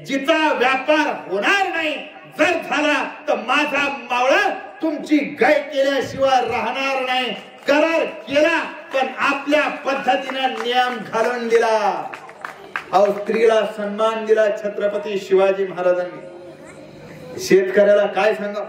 जिचा व्यापार होणार नाही, जर झाला तर माझा मावळा तुमची गाय केल्याशिवाय राहणार नाही. करार केला पण आपल्या पद्धतीने नियम घालून दिला. अहो स्त्रीला सन्मान दिला छत्रपती शिवाजी महाराजांनी. शेतकऱ्याला काय सांगा,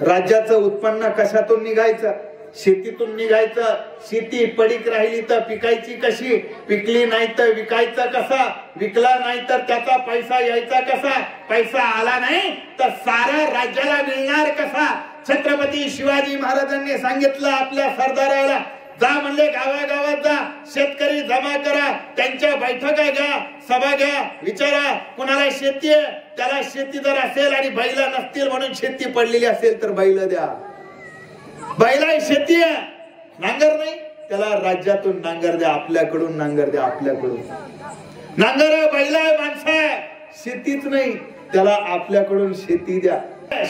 राज्याचं उत्पन्न कशातून निघायचं? शेतीतून निघायचं. शेती पडीक राहिली तर पिकायची कशी, पिकली नाही तर विकायचं कसा, विकला नाही तर त्याचा पैसा यायचा कसा, पैसा आला नाही तर सारा राज्याला मिळणार कसा. छत्रपती शिवाजी महाराजांनी सांगितलं आपल्या सरदाराला, जा म्हणले गावागावात जा, शेतकरी जमा करा, त्यांच्या बैठका घ्या, सभा घ्या, विचारा कुणाला शेती आहे त्याला शेती जर असेल आणि बैल नसतील म्हणून शेती पडलेली असेल तर बैल द्या. बैला शेती आहे, नांगर नाही त्याला राज्यातून नांगर द्या, आपल्याकडून नांगर द्या, आपल्याकडून नांगर आहे, बैल आहे, माणसं आहे, शेतीच नाही त्याला आपल्याकडून शेती द्या.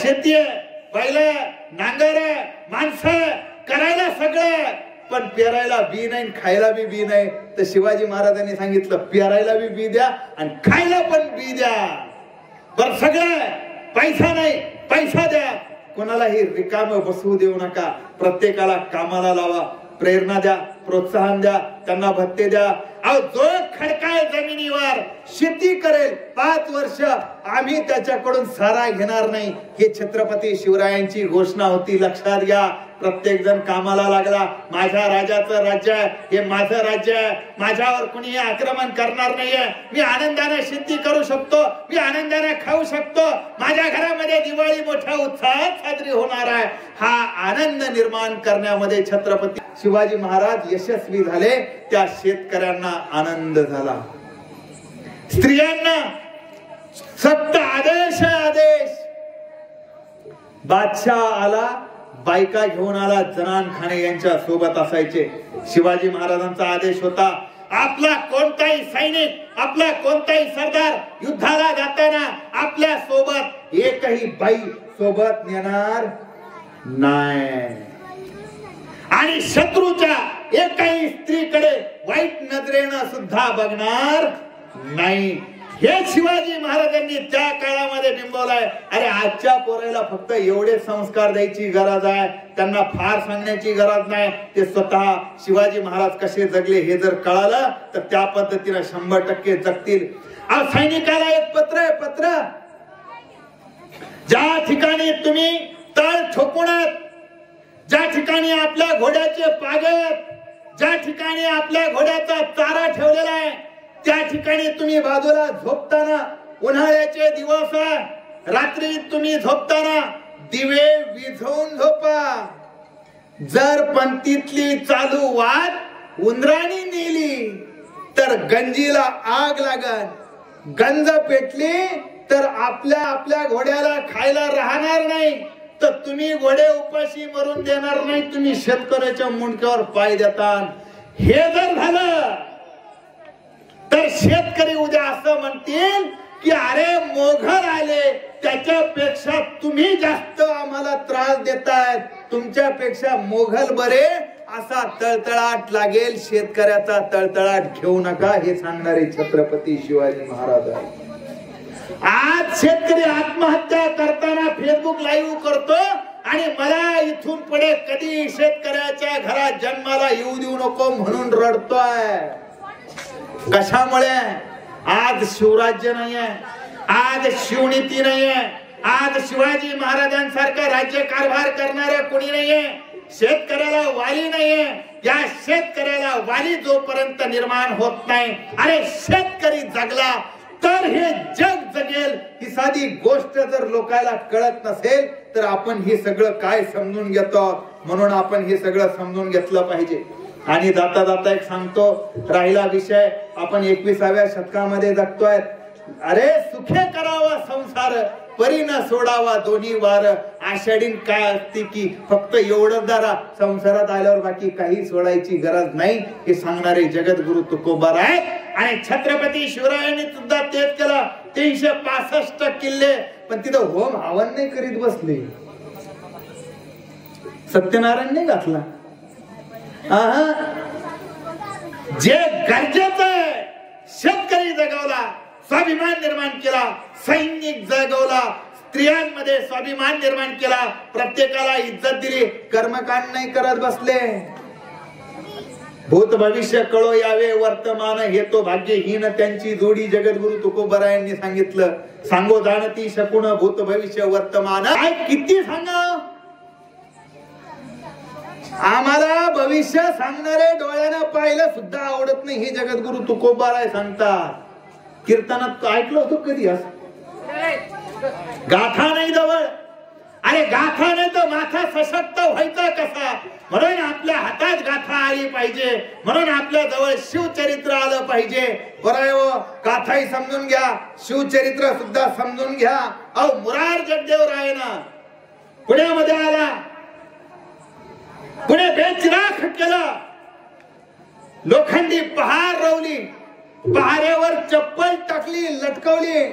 शेती आहे, बैल आहे, नांगर आहे, माणसं करायला सगळं पण पेरायला बी नाही, खायला बी नाही. तर शिवाजी महाराजांनी सांगितलं पेरायला बी द्या आणि खायला पण बी द्या. बर सगळं पैसा नाही, पैसा द्या. कोणालाही रिकाम बसवू देऊ नका, प्रत्येकाला कामाला लावा, प्रेरणा द्या, प्रोत्साहन द्या, त्यांना भत्ते द्या. अहो जो खडकाळ जमिनीवर शेती करेल 5 वर्ष आम्ही त्याच्याकडून सारा घेणार नाही, हे छत्रपती शिवरायांची घोषणा होती. लक्षात घ्या. प्रत्येक जण कामाला लागला. माझ्या राजाचं राज्य आहे, हे माझं राज्य आहे, माझ्यावर कुणी आक्रमण करणार नाहीये, मी आनंदाने शेती करू शकतो, मी आनंदाने खाऊ शकतो, माझ्या घरामध्ये दिवाळी मोठ्या उत्साहात साजरी होणार आहे. हा आनंद निर्माण करण्यामध्ये छत्रपती शिवाजी महाराज यशस्वी झाले. त्या शेतकऱ्यांना आनंद झाला, स्त्रियांना सक्त आदेश बादशाह आला, बायका घेऊन आला, जनान खाणे यांच्या सोबत असायचे. शिवाजी महाराजांचा आदेश होता, आपला कोणताही सैनिक, आपला कोणताही सरदार युद्धाला जाताना आपल्या सोबत एकही बाई सोबत नेणार नाही आणि शत्रूच्या एकही स्त्रीकडे वाईट नजरेनं सुद्धा बघणार नाही. हे शिवाजी महाराजांनी त्या काळामध्ये बिंबवलंय. अरे आजच्या पोराला फक्त एवढे संस्कार द्यायची गरज आहे, त्यांना फार सांगण्याची गरज नाही. ते स्वतः शिवाजी महाराज कसे जगले हे जर कळालं तर त्या पद्धतीने 100% जगतील. सैनिकाला एक पत्र आहे, पत्र. ज्या ठिकाणी तुम्ही तळ ठोकुणात, ज्या ठिकाणी आपल्या घोड्याचे पागत, ज्या ठिकाणी आपल्या घोड्याचा चारा ठेवलेला आहे, त्या ठिकाणी तुम्ही बाजूला झोपताना, उन्हाळ्याचे दिवस रात्री तुम्ही झोपताना दिवे विझवून झोपा. जर पंक्तीतली चालू वाट उंदराणी नेली तर गंजीला आग लागल. गंज पेटली तर आपल्या घोड्याला खायला राहणार नाही. तर तुम्ही घोडे उपाशी मरून देणार नाही, तुम्ही शेतकऱ्याच्या मुंडक्यावर पाय देतात. हे जर झालं तर शेतकरी उद्या असं म्हणतील की अरे मोघल आले, त्याच्यापेक्षा तुम्ही जास्त आम्हाला त्रास देतायत, तुमच्यापेक्षा मोघल बरे, असा तळतळाट लागेल. शेतकऱ्याचा तळतळाट घेऊ नका, हे सांगणारे छत्रपती शिवाजी महाराज आहे. आज शेतकरी आत्महत्या करताना फेसबुक लाईव्ह करतो आणि मला इथून पुढे कधी शेतकऱ्याच्या घरात जन्माला येऊ देऊ नको म्हणून रडतोय. कशामुळे? आज शिवराज्य नाहीये, आज शिवनीती नाहीये, आज शिवाजी महाराजांसारखा राज्य कारभार करणारा कोणी नाहीये. शेतकऱ्याला वाली नाहीये. या शेतकऱ्याला वाली जोपर्यंत निर्माण होत नाही, अरे शेतकरी जगला तर हे जग जगेल. ही साधी गोष्ट जर लोकांना कळत नसेल तर आपण हे सगळं काय समजून घेतो. म्हणून आपण हे सगळं समजून घेतलं पाहिजे. आणि जाता जाता एक सांगतो, राहिला विषय, आपण 21व्या शतकामध्ये जगतोय. अरे सुखे करावा संसार, परी न सोडावा दोन्ही वार. आषाढीन काय असते की फक्त एवढं जरा संसारात आल्यावर बाकी काही सोडायची गरज नाही, हे सांगणारे जगद्गुरु तुकोबार आहेत. आणि छत्रपती शिवरायांनी सुद्धा तेच केलं. 365 किल्ले, पण तिथं होम हवन नाही करीत बसले. सत्यनारायण नाही घातला. जे गरजेचं आहे शेतकरी जगवला, स्वाभिमान निर्माण केला, सैनिक जगवला, स्त्रियांमध्ये स्वाभिमान निर्माण केला, प्रत्येकाला इज्जत दिली, कर्मकांड नाही करत बसले. भूत भविष्य कळो यावे वर्तमान हेतो भाग्यहीन त्यांची जोडी, जगद्गुरु तुकोबरायांनी सांगितलं. सांगो जाणती शकून भूत भविष्य वर्तमान. काय किती सांगा, आम्हाला भविष्य सांगणारे डोळ्यानं पाहिलं सुद्धा आवडत नाही, हे जगद्गुरु तुकोबाराय सांगतात. कीर्तनात ऐकलं होतं कधी असं? गाथा नाही जवळ. अरे गाथा नाही तर माथा सशक्त व्हायचा कसा? म्हणून आपल्या हातात गाथा आली पाहिजे, म्हणून आपल्या जवळ शिवचरित्र आलं पाहिजे. बरं, गाथाही समजून घ्या, शिवचरित्र सुद्धा समजून घ्या. अहो मुरार जगदेव रायना पुण्यामध्ये आला, पुणे बेचिराख केलं, लोखंडी पहार रोवली, पहारेवर चप्पल टाकली, लटकवली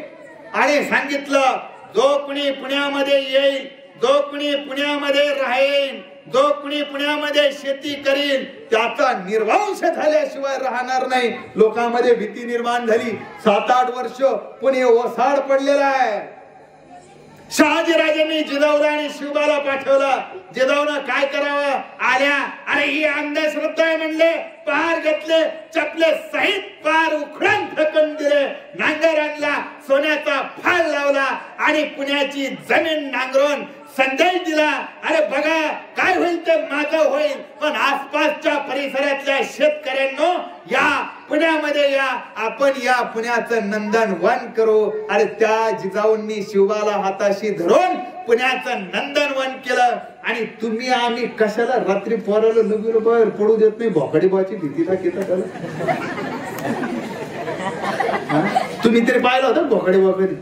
आणि सांगितलं जो कुणी पुण्यामध्ये येईल, जो कुणी पुण्यामध्ये राहील, जो कुणी पुण्यामध्ये शेती करील त्याचा निर्वंश झाल्याशिवाय राहणार नाही. लोकांमध्ये भीती निर्माण झाली. 7-8 वर्ष पुणे ओसाड पडलेला आहे. शहाजीराजांनी जिजाऊला आणि शिवबाला पाठवला. जिजाऊनं काय करावं? आल्या, अरे ही अंधश्रद्धा आहे म्हणले, पहार घेतले, चपले सहित पहार उखडून फेकून दिले, नांगर आणला, सोन्याचा फाळ लावला आणि पुण्याची जमीन नांगरून संदेश दिला. अरे बघा काय होईल ते माझं होईल, पण आसपासच्या परिसरातल्या शेतकऱ्यांनो या पुण्यामध्ये या, आपण या पुण्याचं नंदन वन करू. अरे त्या जिजाऊंनी शिवबाला हाताशी धरून पुण्याचं नंदन वन केलं. आणि तुम्ही आम्ही कशाला रात्री पोराला लुबी बाहेर पडू देत नाही, भोकाडीबाची भीती दाखवता. तुम्ही तरी पाहिलं होतं भोकाडीबा कधी?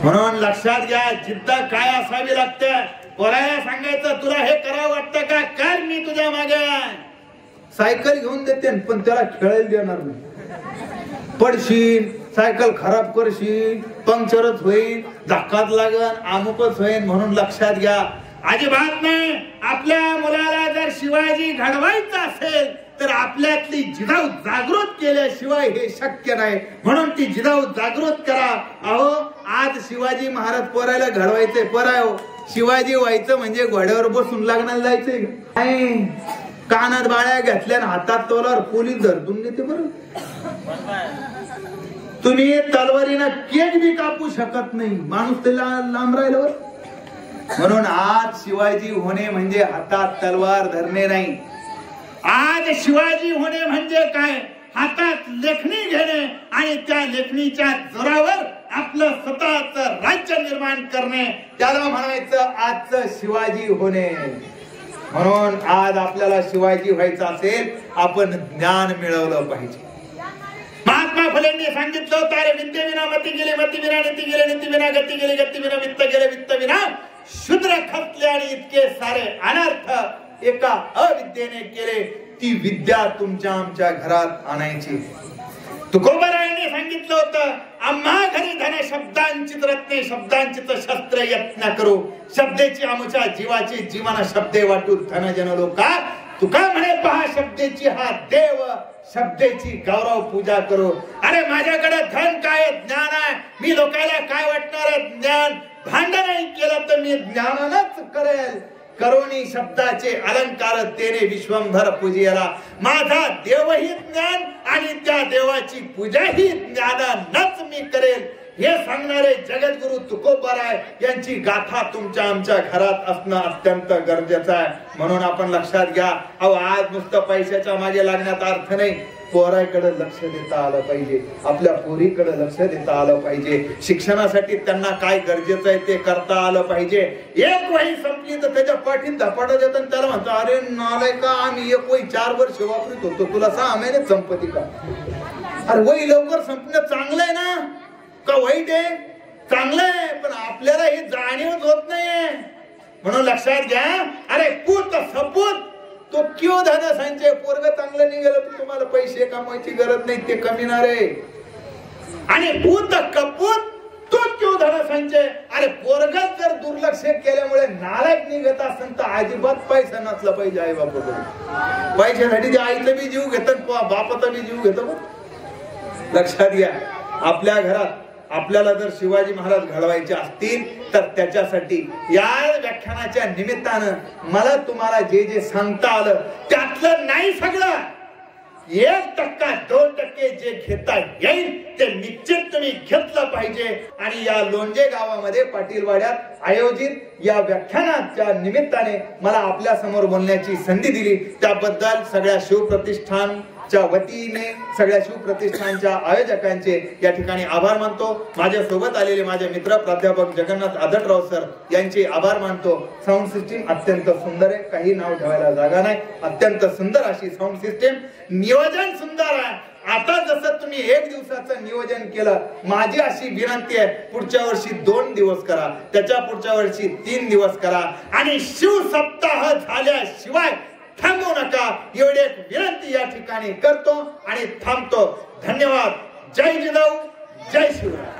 म्हणून लक्षात घ्या, जिद्द काय असावी लागते. पोराला सांगायचं तुला हे करावं वाटतं का, कर, मी तुझ्या मागे. सायकल घेऊन देते पण त्याला खेळायला देणार नाही. पडशील, सायकल खराब करशील, पंक्चरच होईल, धक्काच लागल, अमुकच होईल. म्हणून लक्षात घ्या, अजिबात नाही. आपल्या मुलाला जर शिवाजी घडवायचा असेल तर आपल्यातली जिजाऊ जागृत केल्याशिवाय हे शक्य नाही. म्हणून ती जिजाऊ जागृत करा. अहो आज शिवाजी महाराज पोरायला घडवायचंय. पोरायो शिवाजी व्हायचं म्हणजे घोड्यावर बसून लग्नाला जायचंय नाही. कानात बाळ्या घातल्या आणि हातात तोलावर पोलीस धरतून नेते. बरं तुम्ही तलवारीनं केक बी कापू शकत नाही. माणूस त्याला लांब राहिलं. म्हणून आज शिवाजी होणे म्हणजे हातात तलवार धरणे नाही. आज शिवाजी होणे म्हणजे काय? हातात लेखणी घेणे आणि त्या लेखणीच्या जोरावर आपलं स्वतःच राज्य निर्माण करणे, त्याला म्हणायचं आजचं शिवाजी होणे. म्हणून आज आपल्याला शिवाजी व्हायचं असेल आपण ज्ञान मिळवलं पाहिजे. महात्मा फुलेंनी सांगितलं होतं, अरे विद्येविना मती गेली, मती विना नीती गेली, नीती विना गती गेली, गती विना वित्त गेले, वित्त विना शूद्र खचले आणि इतके सारे अनर्थ एका अविद्येने केले. ती विद्या तुमच्या आमच्या घरात आणायची. तुकोबारायांनी सांगितलं होतं, आम्हा घरी धन शब्दांचित रत्ने, शब्दांचित शस्त्र यत्न करू, शब्देची आमच्या जीवाची जीवन शब्दे वाटू धन जन लोका. तुका म्हणे पहा शब्देची हा देव, शब्देची गौरव पूजा करू. अरे माझ्याकडे धन काय? ज्ञान आहे. मी लोकांना काय वाटणार? ज्ञान. भांडण नाही केलं तर मी ज्ञानानच करेल. करोनी शब्दाचे अलंकार तेने विश्वंभर पूजियाला. माझा देवही ज्ञान आणि त्या देवाची पूजाही ज्ञानानच मी करेल. हे सांगणारे जगद्गुरु तुकोबाराय यांची गाथा तुमच्या आमच्या घरात असणं अत्यंत गरजेचं आहे. म्हणून आपण लक्षात घ्या. अहो आज नुसतं पैशाच्या मागे लागण्यात अर्थ नाही. पोराकडे लक्ष देता आलं पाहिजे. आपल्या पोरीकडे लक्ष देता आलं पाहिजे. शिक्षणासाठी त्यांना काय गरजेचं आहे ते करता आलं पाहिजे. एक वही संपली तर त्याच्या पाठीत धपाटा देतात. त्याला म्हणतो, अरे नालाय का, आम्ही एक वही 4 वर्ष वापरत होतो, तुला 6 महिने संपत्ती का? अरे वही लवकर संपणं चांगलं आहे ना का वाईट आहे? चांगलं आहे, पण आपल्याला ही जाणीवच होत नाहीये. म्हणून लक्षात घ्या. अरे पूत सपूत तो क्यों धन संचय. पोरग चांगलं निघालं तर तुम्हाला पैसे कमवायची गरज नाही, ते कमीणार आहे. आणि पूत कपूत तो क्यों धन संचय. अरे पोरग जर दुर्लक्ष केल्यामुळे नालायक निघत असेल तर अजिबात पैसा नसला पाहिजे. आई बापाकडे पैशासाठी आईचा बी जीव घेतात, बापाचा बी जीव घेतो. लक्षात घ्या. आपल्या घरात आपल्याला जर शिवाजी महाराज घडवायचे असतील तर त्याच्यासाठी या व्याख्यानाच्या निमित्तानं मला तुम्हाला जे जे सांगता आलं त्यातलं नाही सगळं, 1% 2% जे घेता येईल ते निश्चित तुम्ही घेतलं पाहिजे. आणि या लोणजे गावामध्ये पाटीलवाड्यात आयोजित या व्याख्यानाच्या निमित्ताने मला आपल्या समोर बोलण्याची संधी दिली त्याबद्दल सगळ्या शिवप्रतिष्ठान वतीने सगळ्या शिवप्रतिष्ठानच्या आयोजकांचे या ठिकाणी आभार मानतो. माझ्या सोबत आलेले माझे मित्र प्राध्यापक जगन्नाथ आदटराव सर यांचे आभार मानतो. साऊंड सिस्टीम अत्यंत सुंदर आहे, काही नाव ठेवायला जागा नाही. अत्यंत सुंदर अशी साऊंड सिस्टीम, नियोजन सुंदर आहे. आता जसं तुम्ही 1 दिवसाचं नियोजन केलं, माझी अशी विनंती आहे पुढच्या वर्षी 2 दिवस करा, त्याच्या पुढच्या वर्षी 3 दिवस करा. आणि शिव सप्ताह झाल्याशिवाय थांबू नका, एवढी एक विनंती या ठिकाणी करतो आणि थांबतो. धन्यवाद. जय जिजाऊ, जय शिवराय.